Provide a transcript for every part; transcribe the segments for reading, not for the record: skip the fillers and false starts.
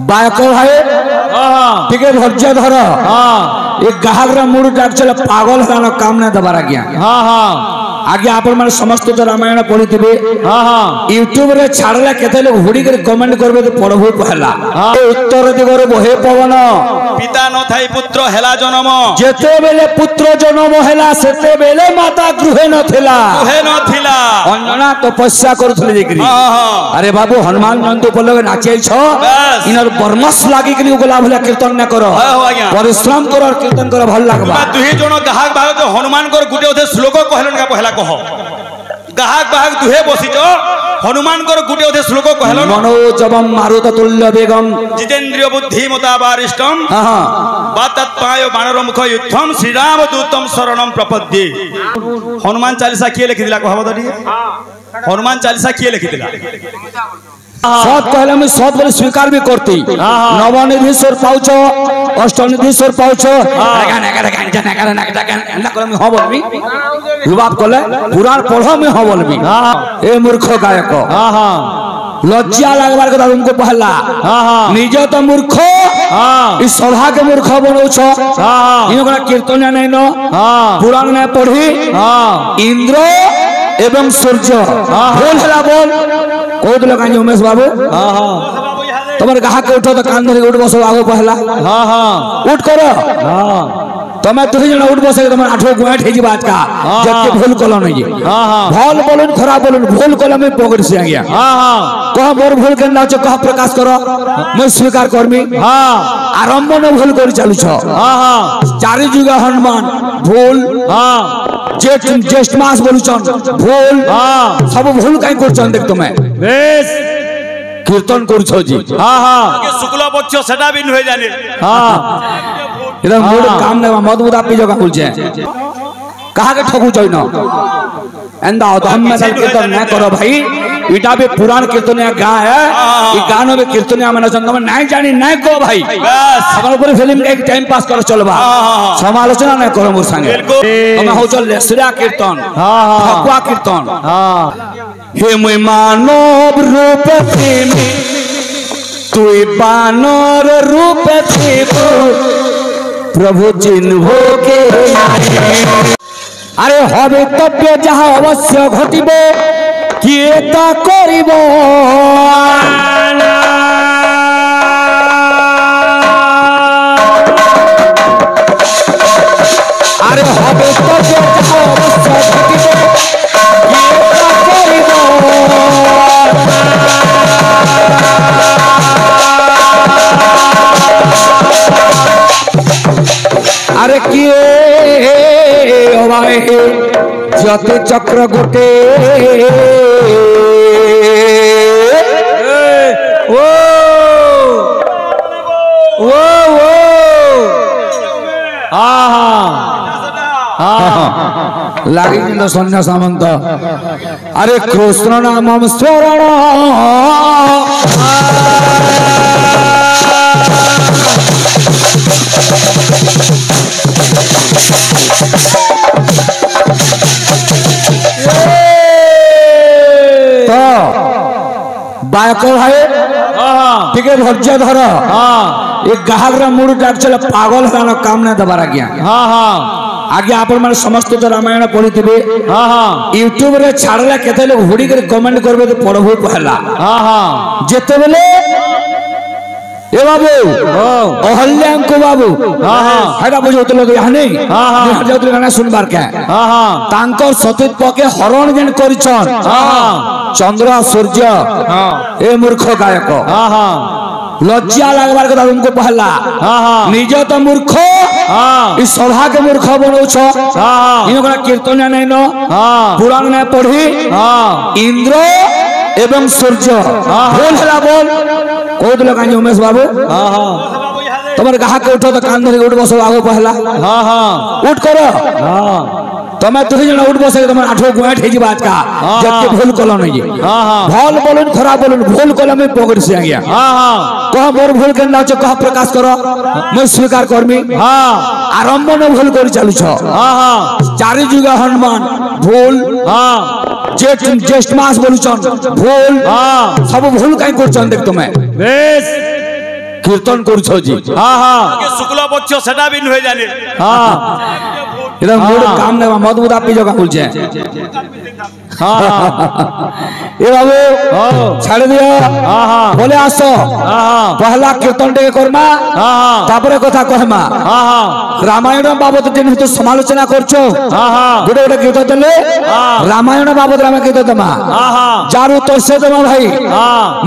bike भाई टिके धैर्य धर ये गाहक मूड डाक चले पागल है काम नहीं दबार आज्ञा आगे आपण माने समस्त तो रामायण पढ़ी थे यूट्यूब रे छाड़ला केते लोग हुडी कर कमेंट करबे तो पढ़बो पहला उत्तर दिगरे बहे पवन पिता न थाई पुत्र हेला जन्म जेते बेले पुत्र जन्म हेला सेते बेले माता गृहे न थिला अंजना तपस्या करथले जेकरी अरे बाबू हनुमान नंदू पल्लव नाचे छ इनर बर्मस लागी कि गोला भला कीर्तन न करो परिश्रम करो कीर्तन करो भल लागबा दुही जण गाहक भाग तो हनुमान कर गुटे उधे श्लोक कहलन का पहला कह गाहक बाहक दुहे बसिच हनुमान कर गुटे उधे श्लोक कहलन मनोजवम मारुत तुल्य बेगम जितेन्द्रिय बुद्धि मताबारिष्टम बातत्पाय बानर मुख युद्धम श्री राम दूतम शरणम प्रपद्ये हनुमान चालीसा किए लिखि दिला कहबो दडी हनुमान चालीसा किए लिखि दिला सत कहले मैं सत बोले स्वीकार भी करती नवनिधीश्वर पाउछ अष्टनिधीश्वर पाउछ हाँ बोलबी विवाद कले पुराण पढ़ में हाँ बोलबी ए मूर्ख गायक लज्जा लगवार कथा तुमको पहला निज तो मूर्ख इस सभा के मूर्ख बनौछ इन कीर्तन नहीं न पुराण नहीं पढ़ी इंद्र एवं सूर्य बोल हला बोल कौन दिल कहीं उमेश बाबू तुम गाहक उठो तो कान धर उठ बस आगो पहला उठ करो तुम्हें तुझे जन उठ बस तुम आठो गुआठ हे बात का जब भूल कल नहीं भल बोलन खराब बोलन भूल कल में पकड़ से आ गया कह मोर भूल के ना कह प्रकाश करो मैं स्वीकार करमी आरंभ न भूल कर चलु छ चारि जुग हनुमान भूल ज्येष्ठ मास बोलुचन भूल सब भूल कहीं करछन देख तुमे बेस कीर्तन करछो जी के शुक्ल पक्ष सेटा भी न जाने इधर मूड काम ने मत मुदा पी जगह बोल छे कहा के ठगु जई न एंदा धम में कीर्तन न करो भाई इटा भी पुराण कीर्तन गा है ई गानो में कीर्तन माने संगम नहीं जानी नहीं को भाई अपन ऊपर फिल्म के एक टाइम पास कर चलबा समालोचना नहीं करो मोर संगे हम हो चल लेसरा कीर्तन ठकुआ कीर्तन हे मुई मानव रूप थी तुई बानर रूप थी प्रभु चिन्ह के अरे भवितव्य जहाँ अवश्य घटिबे किए ता करिबो अरे भवितव्य जहाँ अवश्य घटिबे किए ता करिबो अरे किए जते चक्र गोटे ओ ओ ओ लागी न सन्या सामंत अरे कृष्ण नाम स्मरण बायक भाई टिके धैर्य धर ये गाहक मूड डाक चले पागल है काम नहीं दबार आज्ञा आगे आपण माने समस्त तो रामायण पढ़ी थे यूट्यूब रे छाड़ला केते लोग हुडी कर कमेंट करबे तो पढ़बो पहला जेते बेले ए बाबू अहल्यां बाबू हेटा बुझौत लोग यहाँ नहीं जाउत गाना सुनबार के तांकर सतीत्व के हरण जेन करिछन चंद्र सूर्य ए मूर्ख गायक लज्जा लगवार कथा तुमको पहला निज तो मूर्ख इस सभा के मूर्ख बनौछ इन कीर्तन नहीं न पुराण नहीं पढ़ी इंद्र एवं सूर्य बोल हला बोल कौन दिल कहीं उमेश बाबू तुम गाहक उठो तो कान धर उठ बस आगो पहला उठ करो तुम्हें तुझे जन उठ बस तुम आठो गुआठ हे बात का जब भूल कल नहीं भल बोलन खराब बोलन भूल कल में पकड़ से आ गया कह मोर भूल के ना कह प्रकाश करो मैं स्वीकार करमी आरंभ न भूल कर चलु छ चारि जुग हनुमान भूल ज्येष्ठ मास बोलुचन भूल सब भूल कहीं करछन देख तुमे बेस কীর্তন করছো জি হ্যাঁ হ্যাঁ শুক্ল পক্ষ সেটা বি নহে জানে হ্যাঁ এটা মোর কাম না মদ মুদ আপনি জগা বলছে হ্যাঁ এ বাবু ছাড়ে দিও বলে আসো পহলা কীর্তন টিকে করমা তারপরে কথা কহমা রামায়ণ বাবদ দিন তো সমালোচনা করছো গোটে গোটে গীত দেলে রামায়ণ বাবদ আমি গীত দেমা যার উত্তর সে দেমা ভাই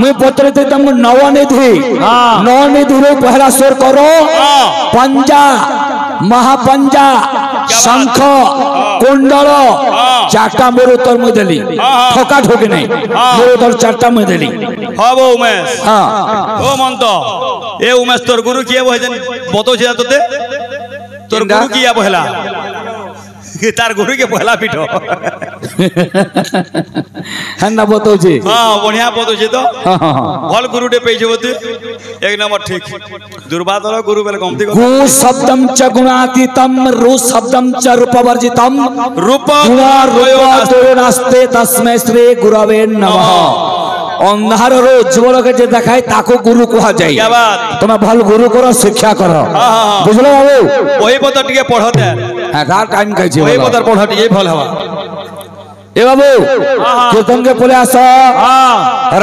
মুই পত্রিতে তম নবনিধি নবনিধি রে পহলা সুর করো পঞ্জা महापंजा शंख कुंडल चारटा मोर उत्तर मुझे देली ठोका ठोकी नहीं मोर उत्तर चारटा मुझे देली हाँ वो उमेश हाँ ओ मंत ए उमेश तोर गुरु किए वो है बतो छे तोते तोर गुरु किया पहला तार गुरु के पहला पीठो है ना बतो छे हाँ बढ़िया बतो छे तो भल गुरु डे पेजे बते एक नंबर ठीक दुर्बाद वाला गुरु बेले कमती गु शब्दम च गुणातीतम रु शब्दम च रूपवर्जितम रूप गुणा रूपास्ते तस्मै श्री गुरवे नमः अंधार रो उज्जवल के जे देखाय ताको गुरु कहा जाय क्या बात तुम भल गुरु करो शिक्षा करो बुझलो बाबू वही पत्र टिके पढ़ते आधा टाइम कहै छै वही पत्र पढ़त ये भल हवा ए बाबू कीर्तन के पले आस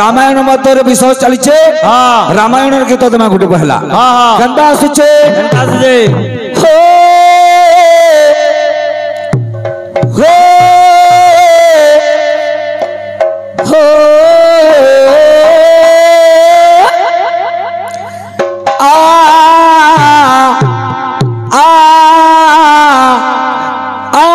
रामायण मध्य विषय चली छे रामायण गीत तमे गुटे पहला केनता आसुछे हो हो हो आ आ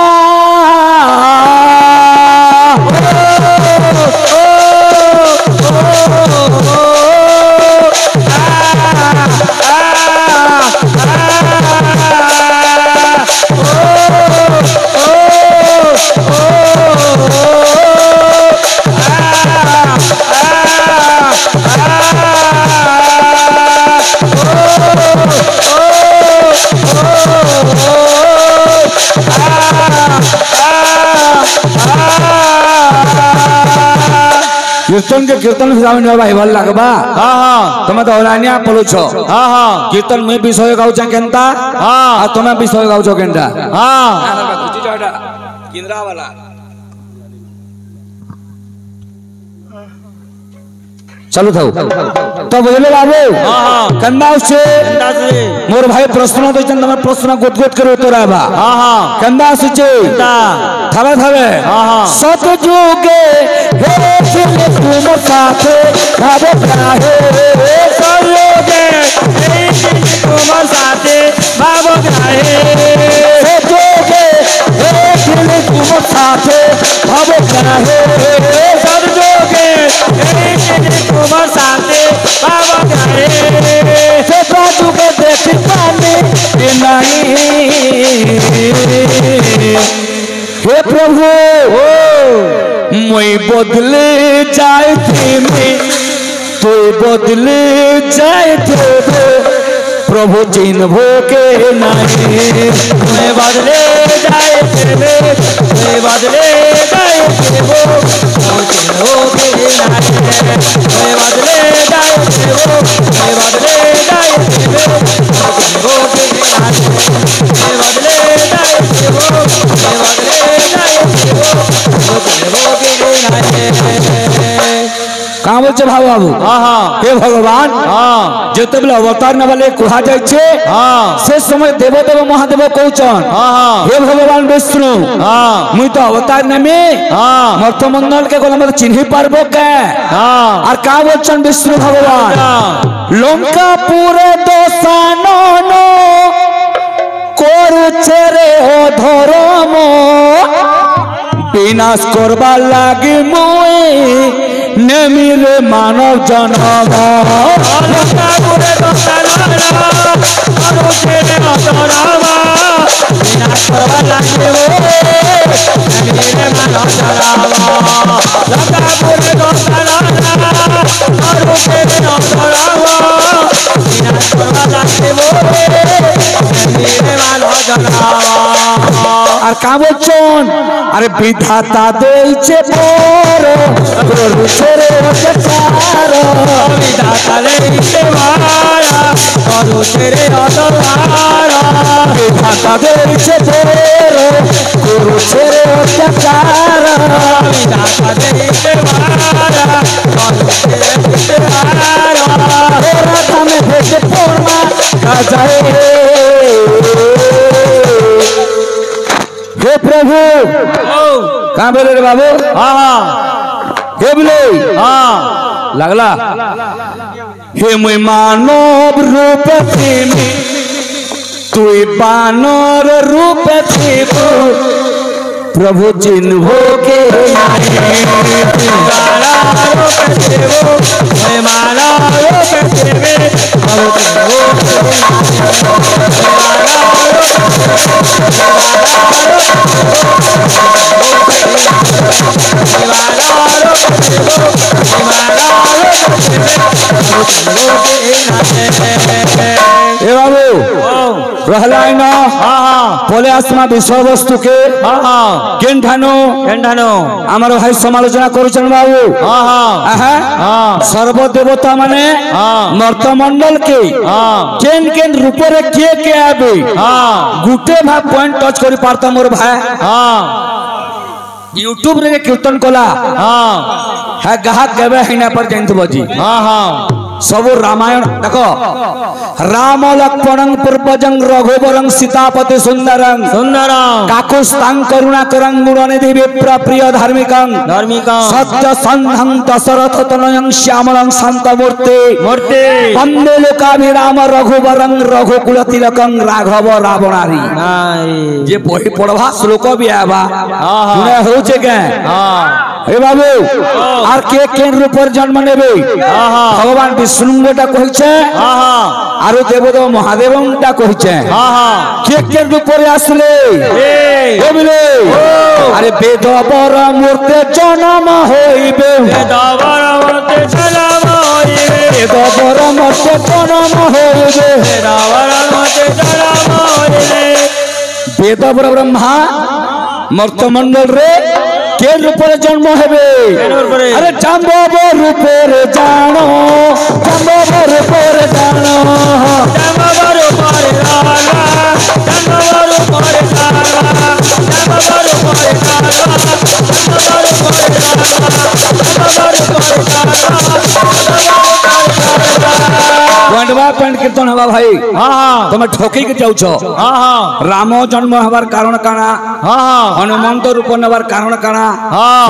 कीर्तन के कीर्तन हिसाब से भाई भल लगबा हां हां तुम तो ओलानिया पळु छ हां हां कीर्तन में विषय गाउ छ केनता हां आ तुम विषय गाउ छ केनता हां खुची जाडा केंद्रा वाला चलो थाओ तो बोले बाबू हां हां कन्ना से मोर भाई प्रश्न दैछन तुम प्रश्न गोत गोत करे उत्तर आबा हां हां कन्ना से थावे थावे हां हां सत जुगे हे चले तुम साथे भावे काहे सत जुगे हे चले तुम साथे भावे काहे सत जुगे हे चले तुम साथे भावे काहे सत जुगे हे चले तुम साथे भावे काहे से बाजू के देख पाने नहीं हे प्रभु मैं बदले जाए थे मैं तो बदले जाए थे प्रभु चिन्ह के नहीं मैं बदले जाए थे मैं बदले जाए थे प्रभु चिन्ह के नहीं मैं बदले जाए थे मैं बदले जाए थे प्रभु चिन्ह के नहीं मैं बदले जाए थे मैं बदले कहाँ बोलছে भाव बाबू हे भगवान যেতে বলে অবতার না বলে কুহা যাইছে সে সময় দেবদেব মহাদেব কৌচন হে ভগবান বিষ্ণু মুই তো অবতার নামে মর্তমন্ডল কে গলা মত চিনহি পারবো কে আর কা বলছেন বিষ্ণু ভগবান লঙ্কা পুরে দোষানন করছে রে অধর্ম विनाश करवा लागे मोए नेमिरे मानव जन्म विनाश करवा लागे नेमिरे मानव আর কা বলছেন अरे विधाता देइछे मोर गुरु छोरे चार विधाता देइछे माया করছে রে অতহার বিধাতা দেখছে তোর করছে রে অত্যাচার বিধাতা দেখছে মারা করছে রে অত্যাচার ওরা থামে ভেসে পড়মা কাজায় हे प्रभु कहाँ बोले रे बाबू हाँ हे बोले हाँ लगला हे मुई मानव रूप थी तुई बानर रूप थी प्रभु चिन्ह के बाबू रहला बोले आसमा विषय वस्तु के केन्ठानो आमर भाई समालोचना करुचन बाबू सर्वदेवता माने नर्तमंडल के केन केन रूप रे के आबे गुटे भाग पॉइंट टच करि पारता मोर भाई यूट्यूब रे कीर्तन कला है गाहक गबे हिना पर जंत बजी सब रामायण देखो राम लक्ष्मणं पूर्वजं रघुवरं सीतापति सुंदरं काकुस्तां करुणाकरं गुणनिधि विप्र प्रिय धार्मिकं सत्य संधं दशरथ तनयं श्यामलं शांतमूर्ति वंदे लोकाभिराम रघुवरं रघुकुल तिलकं राघव रावणारी ये बही पढ़वा श्लोक भी आबा सुने होचे के हे बाबू आर के रूप जन्म नेबे भगवान विष्णुटा कहिছে আর দেবদেব মহাদেবটা কহিছে কে রূপ রে আসলে হে বলে আরে বেদবর মূর্তে জন্ম হইবে বেদবর মূর্তে জন্ম হইবে বেদবর মূর্তে জন্ম হইবে বেদবর মূর্তে জন্ম হইবে বেদবর ব্রহ্মা মর্তমণ্ডল রে के रूप जन्म हेबे अरे जाम्बव रूप रे जानो जाम्बव रूप रे जानो जाम्बव रूप रे लाला जाम्बव रूप रे लाला जाम्बव रूप रे लाला जाम्बव रूप रे लाला पेंट कीर्तन हवा भाई तुम ठोकी के जाऊ छो राम जन्म हबार कारण काना हनुमंत रूप नबार कारण काना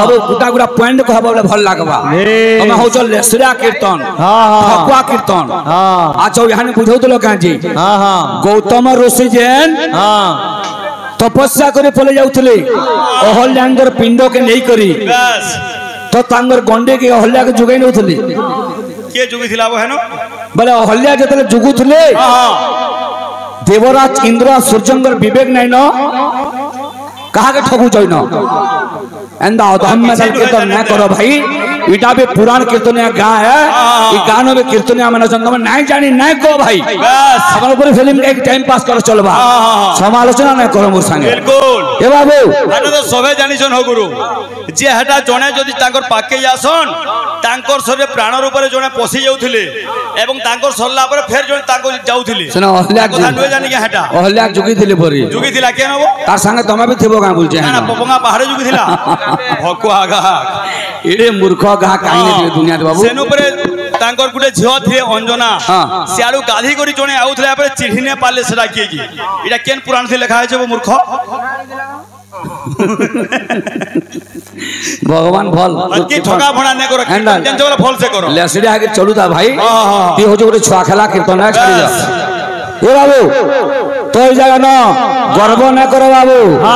सब गुटा गुटा पॉइंट कहबा बोले भल लागबा तुम हो चल लेसरा कीर्तन ठकुआ कीर्तन आछो यहां बुझौतलो काजी गौतम ऋषि जेन तपस्या करे पले जाउथले अहल्यांगर पिंड के नै करी तो तांगर गंडे के अहल्या के जुगाई नउथले के जुगी थिला वो हेनो बोले अहल्या जतले जुगुथले देवराज इंद्र सूर्यंगर विवेक नै न कहा के ठगु जइन एंदा अधम में कीर्तन न करो भाई इटा भी पुराण कीर्तन गा है ई गानो में कीर्तन माने संगम नहीं जानी नहीं को भाई बस हमर ऊपर फिल्म के एक टाइम पास कर चलबा समालोचना न करो मोर संगे बिल्कुल ए बाबू आटा तो सबे जानि छन हो गुरु जे हटा जने जदी तांकर पाके जासन तांकर शरीर प्राण रूप रे जने पसी जाउथिले एवं तांकर सरला पर फेर जने तांको जाउथिले सुनो अहल्या कथा न जानि के हटा अहल्या जुगी थिले परी जुगी थिला के नबो तार संगे तमे भी थिबो गा बोलजे ना पपंगा पहाड़ जुगी थिला भकुआ गा एडे मूर्ख गा काई ने दुनिया दे बाबू सेनु पर तांकर गुटे झियो थिले अंजना सियाडू गाधी करी जने आउथले पर चिढ़िने पाले सदा केजी इटा केन पुराण से लिखा है जे वो मूर्ख भगवान भल की ठगा भणा ने करो जंज वाला फल से करो लेसडी आगे चलू ता भाई ती हो जो गुटे छुआ खेला कीर्तन है छड़ी जा ए बाबू तो ई जगह न गर्व न करो बाबू आ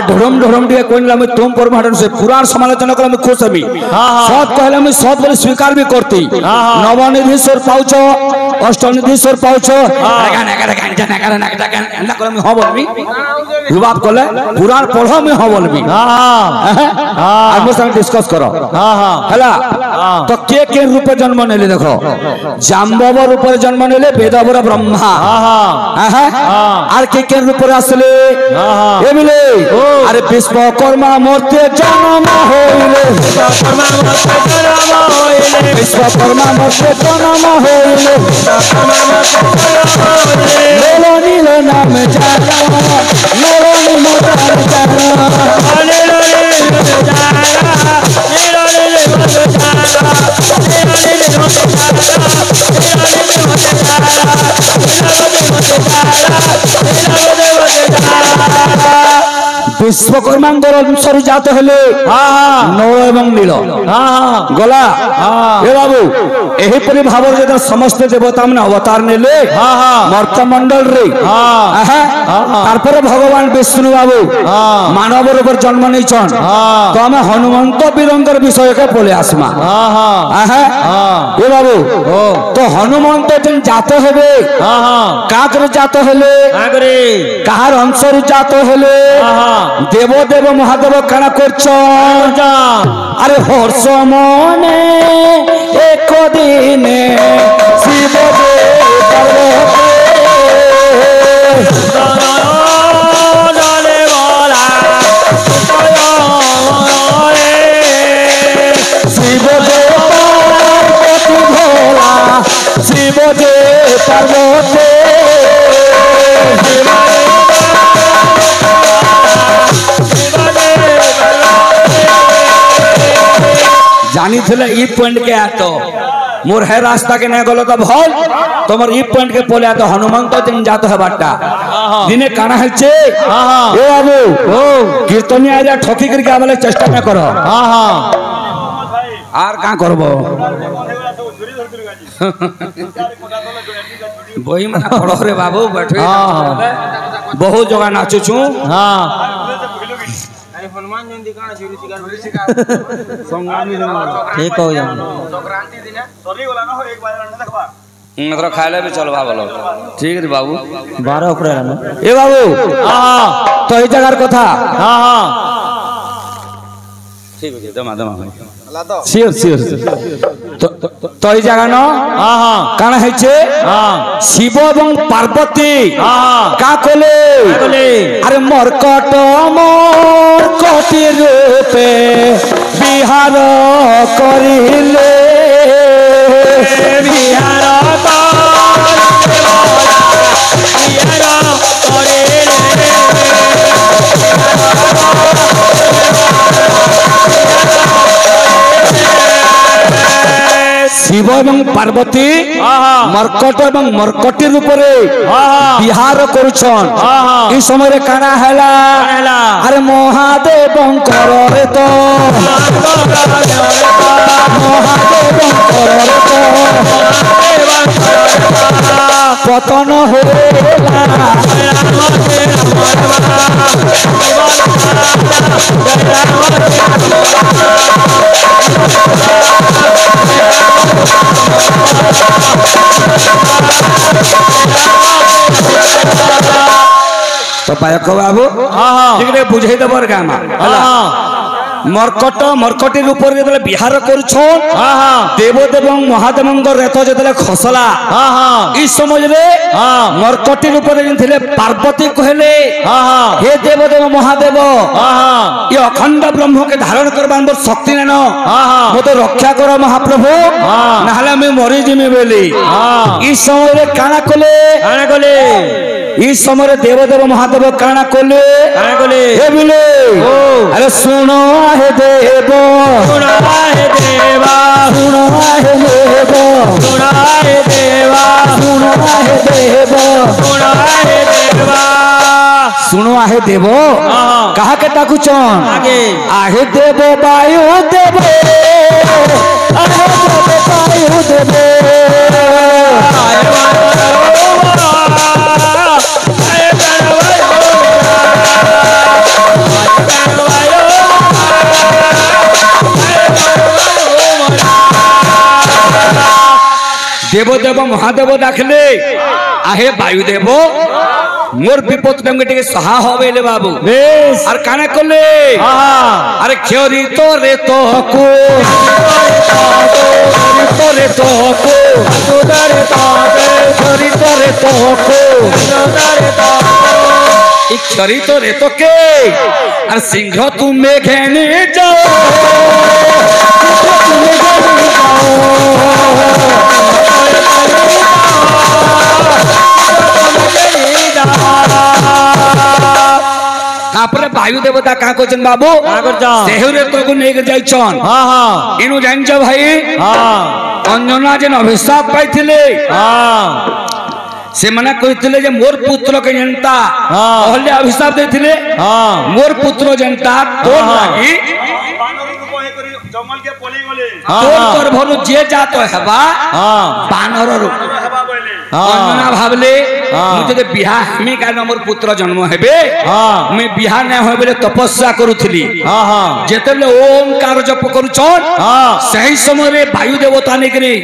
ढोरम ढोरम दिए कोन ला मैं तुम परमाडन से पुराण समालोचना कर मैं खुश हमी सत कहले मैं सत बोले स्वीकार भी करती नवनिधि स्वर पाउछो अष्टनिधि स्वर पाउछो गाना गाना गाना गाना गाना कर मैं हो बोलबी विवाद करले पुराण पढ़ो मैं हो बोलबी हम संग डिस्कस करो हला तो के रूप जन्म नेले देखो जाम्बव रूप जन्म नेले वेदवर ब्रह्मा আর কে কে উপরে আসলে এমিলে আরে বিশ্বকর্মা মূর্তি জন্ম হইলে বিশ্বকর্মা মূর্তি জন্ম হইলে নীল নাম জানা নীল মোতার জানা বিশ্বকর্মাঙ্গর অনুসারী জাত হলে নল এবং নীল গলা এ বাবু এহিপরি ভাବରେ যেতে সমস্ত দেবতা মানে অবতার নেলে মর্তমণ্ডল রে তারপরে ভগবান বিষ্ণু বাবু মানব রূপের জন্ম নিয়েছেন তো আমি হনুমন্ত বীরঙ্গর বিষয়কে বলে আসমা এ বাবু তো হনুমন্ত যেন জাত হবে কাকর জাত হলে কাহার অংশর জাত হলে দেব দেব মহাদেব কানা করছ আরে হর্ষ মনে এক দিনে শিব শিব পার্বতী ভোলা শিব দে পার্বতী জানি ছিলে ই পয়েন্ট কে এত মোর হে রাস্তা কে না গেল তো ভল তোমার ই পয়েন্ট কে বলে এত হনুমন্ত দিন যাতে হবারটা দিনে কানা হচ্ছে এ বাবু কীর্তনিয়া এরা ঠকি করে আবার চেষ্টা না করো আর কা করব বই মানে পড়ো রে বাবু बैठे বহু জগা নাচুছু हनुमान जयंती काना झुरी शिकार संग्रामी दिन ठीक हो जाए संक्रांति दिन सरी वाला ना हो एक बार ना देखबा मतलब खाइले भी चलबा बोलो ठीक है बाबू 12 ऊपर ना ए बाबू हां तो এই জায়গার কথা हां ठीक है दमा दमा ला दो सियर तो এই জায়গা না हां কানা হইছে শিব এবং পার্বতী কা কলে আরে মরকট মরকটি রূপে বিহার করিলে বিহার শিব এবং পার্বতী মর্কট এবং মর্কটির উপরে বিহার করছন এই সময় কানা হেলা আরে মহাদেবঙ্কর রে তো মহাদেবঙ্কর রে তো পতন হেলা तो पायक बाबू ठीक बुझे दबर गामा मर्कट मर्कटी ऊपर जो बिहार करदेव महादेव रेत जो खसला इस समय मर्कटी ऊपर पार्वती कहले हे देवदेव महादेव ये अखंड ब्रह्म के धारण करवार शक्ति न मत रक्षा कर महाप्रभु ना मरी जिमी बोली इस समय काना कले इस समय देवदेव महादेव काना कले अरे सुनो हे देव सुनो हे देवा सुनो हे देव सुनो हे देवा सुनो हे देव सुनो हे देवा सुनो आहे देव कहा के ताकुचन आहे देव वायु देव आहे देव वायु देव देवदेव महादेव डाकले आहे वायुदेव मोर विपद टे सहा हवे बाबू और काना कले अरे क्षरी तो रे तो को रे तो को क्षरी तो रे तो को चरित रे तो के और सिंह तुम्हें घेने जाओ तापरे वायु देवता का कोचन बाबू सेहुरे तो को नेक जाइछन हां हां इनु जान छ भाई हां अंजना जन अभिशाप पाइथिले हां से मना कहिथिले जे मोर पुत्र के जनता पहले अभिशाप देथिले हां मोर पुत्र जनता तो लागी जंगल के पोली गले तोर कर भनु जे जातो हेबा हां बानर रूप हेबा बोले अंजना भाबले मुझे तो बिहार में का मोर पुत्र जन्म हेबे हां मैं बिहार न होय बोले तपस्या करूथली हां हां जेतले ओंकार जप करूछन हां सही समय रे वायु देवता ने करे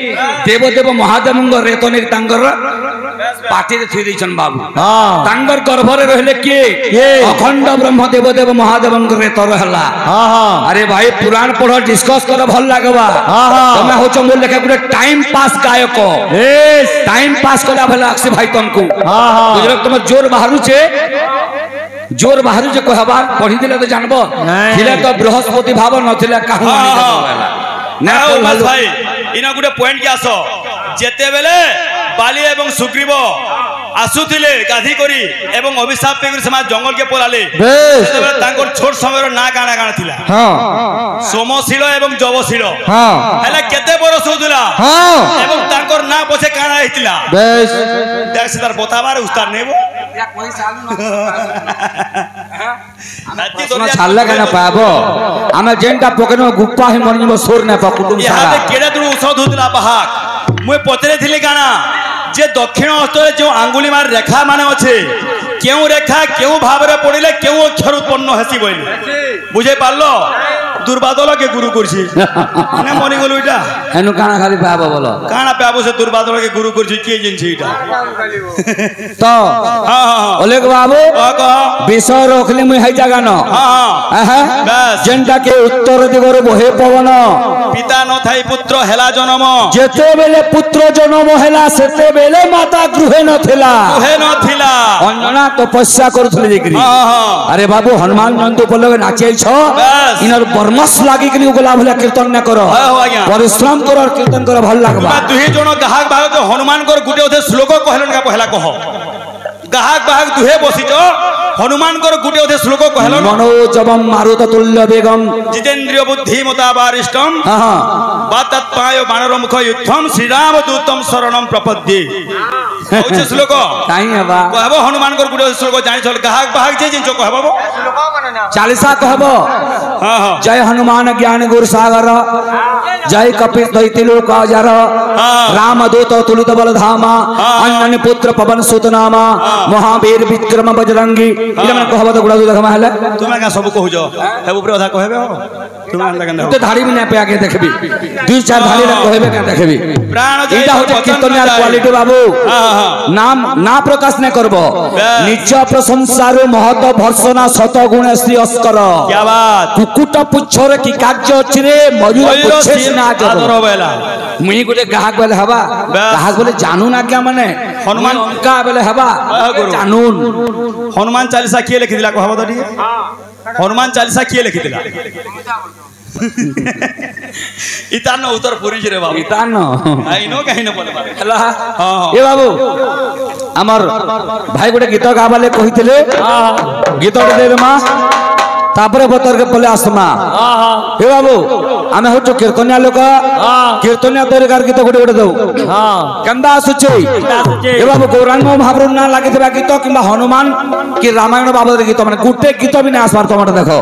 देवदेव महादेवंग रेतने तांगर पाटी रे थई दैछन बाबू हां तांगर गर्भ रे रहले के अखंड ब्रह्म देवदेव महादेवंग रेत रहला हां हां अरे भाई पुराण पढ़ डिस्कस कर भल लागबा हां हां तमे होचो मोर लेखा गुटे टाइम पास गायक यस टाइम पास कला भला अक्सी भाई तमको हां हां बुझलो तुम जोर बाहरु छे जोर बाहरु जे कहबा पढ़ी दिले तो जानबो थिले तो बृहस्पति भाव नथिले काहू ना बस भाई इना गुटे पॉइंट के आसो जेते बेले बाली एवं सुग्रीव आसुथिले गाधी करी एवं अभिशाप पे समाज जंगल के पलाले जेते बेले तांकर छोट समय ना गाना गाना थिला हां सोमशील एवं जवशील हां हेले केते बरस होदिला हां एवं तांकर ना पछे काना हितिला बेस देख से तार बताबार उस्ताद नेबो या कोई सालू नाती तो छाल्ला गाना पाबो आमे जेंटा पकनो गुप्पा हे मनिबो सोर ने पकुटुम सारा यहां केडा दुनु औषध होदिला बहाक मुए पतरे थिले गाना जे दक्षिण हस्तरे जो आंगुली मार रेखा माने अछि केउ रेखा केउ भाबरे पडिले केउ अक्षर उत्पन्न हेसी बोली बुझे पारलो दुर्बादल के गुरु करछि माने मनि गलो इटा एनु काना खाली पाबो बोलो काना पाबो से दुर्बादल के गुरु करछि के जिनछि इटा तो हां हां ओलेग बाबू विषय रखले मुई हई जागा न हां हां बस जेंटा के उत्तर दिगरे बहे पवन पिता न थाई पुत्र हेला जन्म जेते बेले पुत्र जन्म हेला सेते बेले माता गृहे नथिला अंजना तपस्या करथले देखरी हां हां अरे बाबू हनुमान नंद उपलग नाचै छ इनर बर्मस लागी कि उगला भला कीर्तन न करो परिश्रम करो और कीर्तन करो भल लागबा दुही जण गाहक भाग तो हनुमान कर गुटे ओथे श्लोक कहलन का पहला कह गाहक भाग दुहे बसिच हनुमान कर गुटे ओथे श्लोक कहलन मनोजवम मारुत तुल्य बेगम जितेंद्रिय बुद्धि मताबारिष्टम हां हां बातत्पायो बानर मुख युद्धम श्री राम दूतम शरणम प्रपद्ये ओचे श्लोक काई हबा कहबो हनुमान कर गुटे श्लोक जानि चल गाहक भाग जे जिंचो कहबो चालीसा कहबो हां हां जय हनुमान ज्ञान गुर सागर जय कपित दैत्य लोक अजर राम दूत तुलित बल धामा अन्नन पुत्र पवन सुत नामा महावीर विक्रम बजरंगी इला मन कहबो तो गुडा देखमा हले तुमे का सब कहू जो हे ऊपर अधा कहबे तुमे अंदा गंदा तो धाड़ी में पे आके देखबी दुई चार धाड़ी रे कहबे का देखबी प्राण एटा होते कीर्तनियार क्वालिटी बाबू नाम ना प्रकाश ने करबो निज प्रशंसा रो महत भर्सना शत गुण श्री अस्कर क्या बात कुकुट पुच्छर की कार्य अछि रे मयूर पुच्छे ना आदर बेला मुई गुटे गाहक बेले हबा गाहक बोले जानू ना क्या माने हनुमान का बेले हबा जानून हनुमान चालीसा किए लिखि दिला कहबो दडी हनुमान चालीसा किए लिखि दिला इतान उत्तर पुरी रे बाबू इतान आइनो काहे न बोले हला हां ए बाबू हमर भाई गुटे गीत गाबाले कहितले गीत दे मा तापरे बतर के पले आसमा हां हां हे बाबू आमे होचो कीर्तनिया लोक कीर्तनिया तरीकार गीत गुटे गुटे दउ हां कंदा आसुचे हे बाबू गौरांग महाप्रभु ना लागितबा गीत किबा हनुमान कि रामायण बाबद गीत माने गुटे गीत भी ना आसबार तमट देखो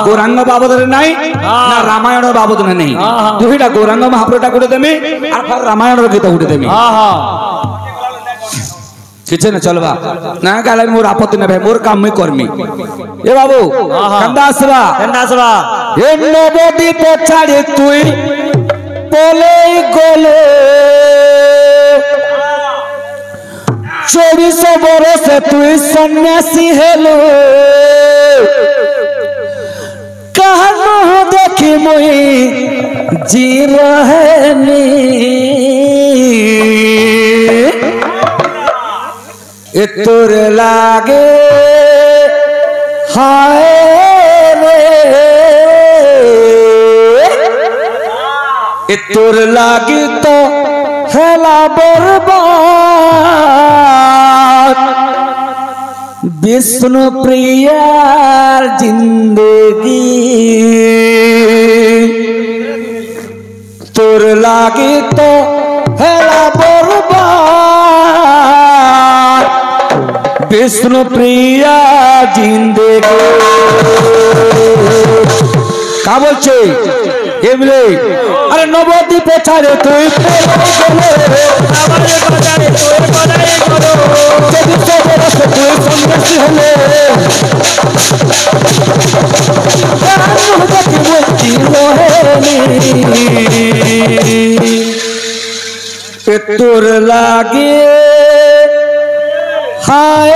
गौरांग बाबद रे नाही ना रामायण बाबद ने नहीं दुहिटा गौरांग महाप्रभु टा गुटे देमी आ फिर रामायण रो गीत गुटे देमी हां हां किछे न चलबा ना गाले मोर आपत्ति न भाई मोर काम में करमी ए बाबू कंदासबा ए नबदी पछाड़ी तुई बोले गोले 24 बरस तुई सन्यासी हेलो कहनो देखी मुई जी रहनी ए तोर लागे हाय रे ए तोर लागी तो हेला बर्बाद विष्णु प्रियार जिंदगी तोर लागी तो हेला बर्बाद विष्णु प्रिया जिंदगी का বলছে এমলে আরে নবদ্বীপে ছাড়ে তুই তুই সন্ন্যাসী হলে তোর লাগে हाय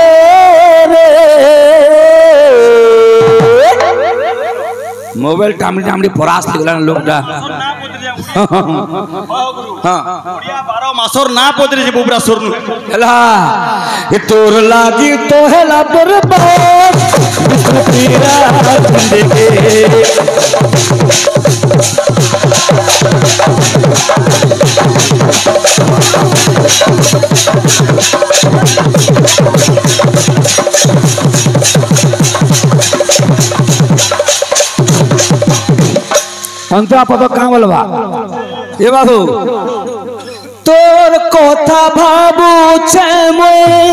रे मोबाइल टामड़ी टामड़ी परास लिखला लोग दा हां ओडिया 12 मासर ना पोदरी जे बुबरा सुरनु हला ए तोर लागी तो हेला बर्बाद विष्णु प्रिया जिंदगी अंतरा पद का बोलबा ए बाबू तोर কথা ভাবুছে মই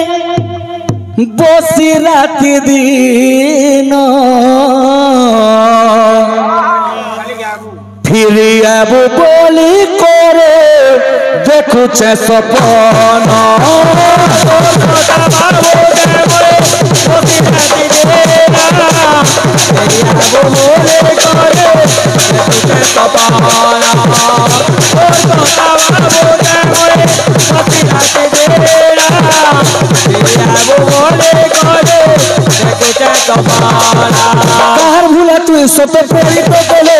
বসি রাতি দিন ফিরি আবু বলি করে দেখুছে স্বপ্ন কথা ভাবুছে মই বসি রাতি দিন ফিরি আবু বলি করে सपना भूला तु सते पड़ी तो बोले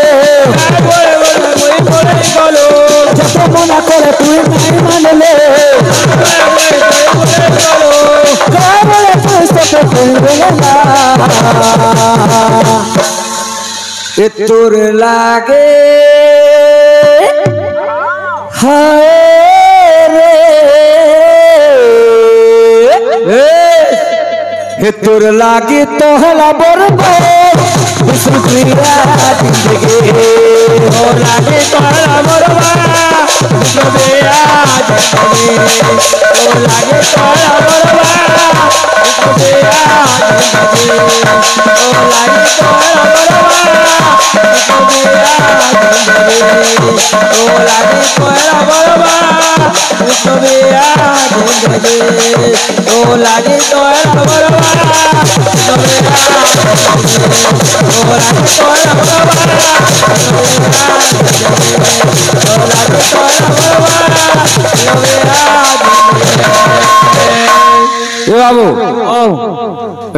जब मना करे तु नहीं मानले तु सते बोला ए तोर लागे हाय रे ए तोर लागे तो हला बर्बाद विष्णु प्रिया जिंदगी हो लागे तो हला बर्बाद विष्णु प्रिया जिंदगी हो लागे तो हला बर्बाद विष्णु प्रिया जिंदगी हो लागे तो हला बाबू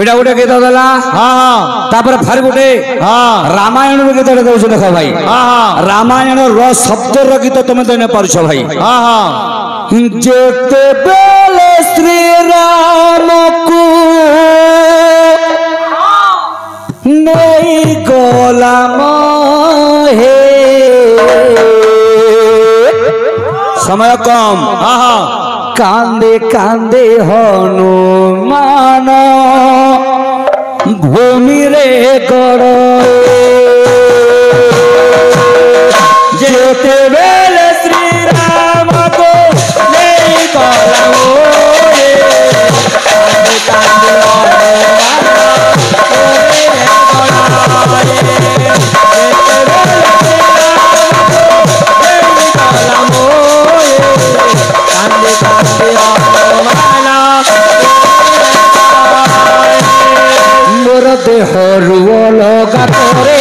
एटा गोटे गीत देला हां तापर फार गोटे हां रामायण रो गीत दउछ देखो भाई हां हां रामायण रो शब्द रो गीत तुम देने पारुछ भाई हां हां जेते बेले श्री राम को नहीं गोलाम हे समय कम हां हां कांदे कांदे हनुमान भूमि रे गड़ जेते बेले श्री राम को नहीं गलाम हे कांदे कांदे देह लगा करे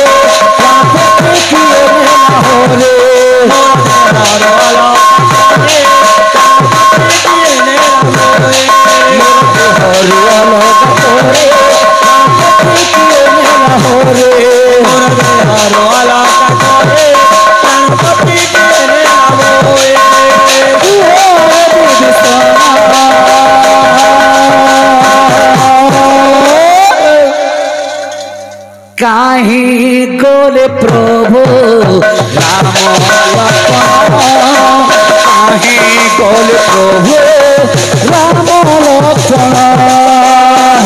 गोले प्रभु राम लक्ष्मण काहे गोले प्रभु राम लक्ष्मण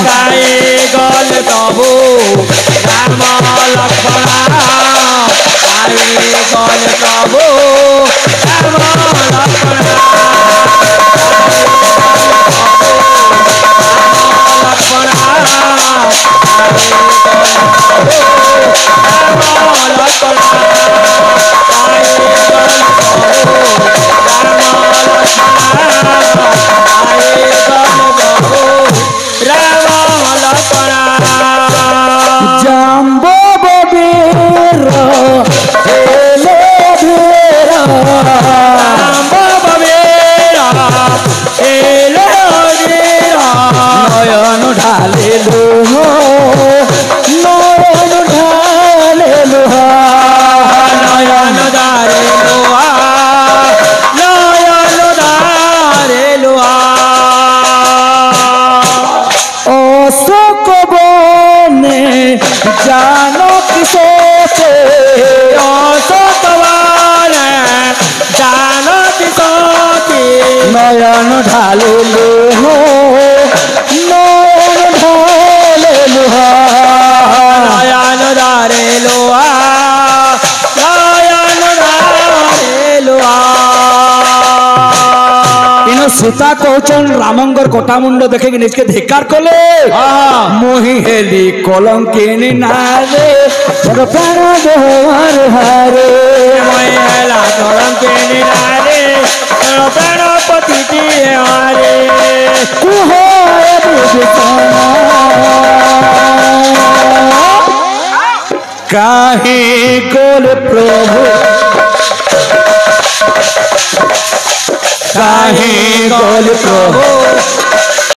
काहे गोले प्रभु राम लक्ष्मण काहे गोले प्रभु राम लक्ष्मण जाम्बो बबीर हेले भेरा जाम्बो बबीर हेले भेरा नयन ढाले लोह नयन ढाले लोहा नयन दारे लोहा नयन दारे लोहा अशोक बने जानो किसोते अशोक बने जानो किसोते नयन ढाले लोह नयन ढाले लोहा नयन दारे लोहा नयन दारे लोहा सीता कहचन रामंगर कोटा मुंड देखे निजके धिक्कार कले मोहि हेली कलंकिनी नारे मोर प्राण देहर हारे मोहि हेला कलंकिनी नारे मोर प्राण पति हारे कुह काहे गोल प्रभु काहे गोल प्रभु